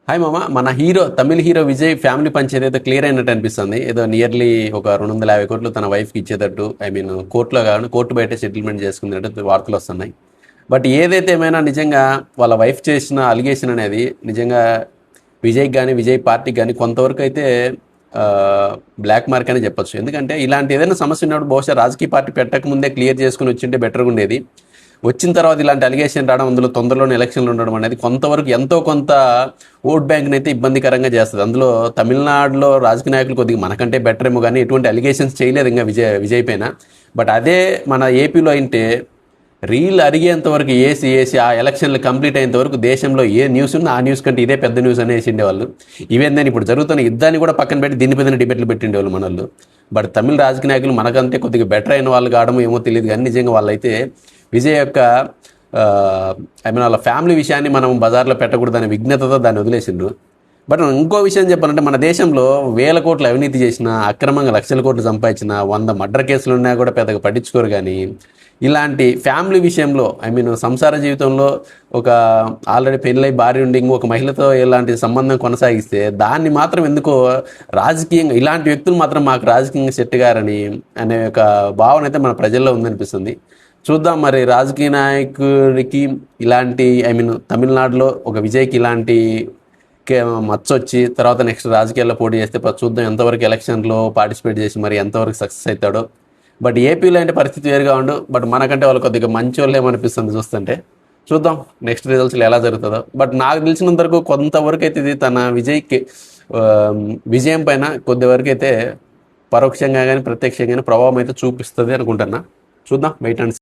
Hi మామ, మన hero తమిళ hero Vijay family పంచేది ఏదో క్లియర్ అయినట్టు అనిపిస్తుంది. ఏదో నియర్లీ ఒక 250 కోట్లు తన వైఫ్కి ఇచ్చేటట్టు, ఐ మీన్ కోర్టులో కాదు, కోర్టు బయట సెటిల్మెంట్ చేసుకునేటట్టు వార్తలు వస్తున్నాయి. బట్ ఏదైతే ఏమైనా నిజంగా వాళ్ళ వైఫ్ చేసిన అలిగేషన్ అనేది నిజంగా విజయ్కి కానీ విజయ్ పార్టీకి కానీ కొంతవరకు అయితే ఆ, బ్లాక్ మార్క్ అని చెప్పొచ్చు. ఎందుకంటే ఇలాంటి ఏదైనా సమస్య ఉన్నప్పుడు బహుశా రాజకీయ పార్టీ పెట్టక ముందే క్లియర్ చేసుకుని వచ్చింటే బెటర్గా ఉండేది. వచ్చిన తర్వాత ఇలాంటి అలిగేషన్ రావడం, అందులో తొందరలోనే ఎలక్షన్లు ఉండడం అనేది కొంతవరకు ఎంతో కొంత ఓట్ బ్యాంక్ని అయితే ఇబ్బందికరంగా చేస్తుంది. అందులో తమిళనాడులో రాజకీయ నాయకులు కొద్దిగా మనకంటే బెటర్ ఏమో కానీ ఎటువంటి అలిగేషన్స్ చేయలేదు ఇంకా విజయ్ పైన. బట్ అదే మన ఏపీలో అయితే రీల్ అరిగేంత వరకు ఏసి ఆ ఎలక్షన్లు కంప్లీట్ అయ్యేంత వరకు దేశంలో ఏ న్యూస్ ఉన్నా ఆ న్యూస్ కంటే ఇదే పెద్ద న్యూస్ అనేసి ఉండేవాళ్ళు. ఇవేందని ఇప్పుడు జరుగుతున్న యుద్ధాన్ని కూడా పక్కన పెట్టి దీని మీద డిబేట్లు పెట్టిండేవాళ్ళు మనల్ని. బట్ తమిళ రాజకీయ నాయకులు మనకంటే కొద్దిగా బెటర్ అయిన వాళ్ళు కావడం ఏమో తెలియదు, కానీ నిజంగా వాళ్ళైతే విజయ్ యొక్క ఐ మీన్ వాళ్ళ ఫ్యామిలీ విషయాన్ని మనం బజార్లో పెట్టకూడదనే విఘ్నతతో దాన్ని వదిలేసిండ్రు. బట్ ఇంకో విషయం చెప్పాలంటే మన దేశంలో 1000 కోట్లు అవినీతి చేసిన, అక్రమంగా లక్షల కోట్లు సంపాదించిన, 100 మర్డర్ కేసులు ఉన్నా కూడా పెద్దగా పట్టించుకోరు. కానీ ఇలాంటి ఫ్యామిలీ విషయంలో, ఐ మీన్ సంసార జీవితంలో ఒక ఆల్రెడీ పెళ్ళై భార్య ఉండి ఇంకొక మహిళతో ఇలాంటి సంబంధం కొనసాగిస్తే దాన్ని మాత్రం ఎందుకో రాజకీయంగా ఇలాంటి వ్యక్తులు మాత్రం మాకు రాజకీయంగా సెట్ గారని అనే ఒక భావన అయితే మన ప్రజల్లో ఉందనిపిస్తుంది. చూద్దాం మరి రాజకీయ నాయకుడికి ఇలాంటి, ఐ మీన్ తమిళనాడులో ఒక విజయ్కి ఇలాంటి మచ్చొచ్చి తర్వాత నెక్స్ట్ రాజకీయాల్లో పోటీ చేస్తే చూద్దాం ఎంతవరకు ఎలక్షన్లో పార్టిసిపేట్ చేసి మరి ఎంతవరకు సక్సెస్ అవుతాడో. బట్ ఏపీలో అంటే పరిస్థితి వేరుగా ఉండు. బట్ మనకంటే వాళ్ళు కొద్దిగా మంచి వాళ్ళు ఏమనిపిస్తుంది చూస్తుంటే. చూద్దాం నెక్స్ట్ రిజల్ట్స్లో ఎలా జరుగుతుందో. బట్ నాకు తెలిసినంత వరకు కొంతవరకు అయితే ఇది తన విజయ్కి విజయం పైన కొద్దివరకు అయితే పరోక్షంగా కానీ ప్రత్యక్షంగా కానీ ప్రభావం అయితే చూపిస్తుంది అనుకుంటున్నా. చూద్దాం, వెయిట్ అండ్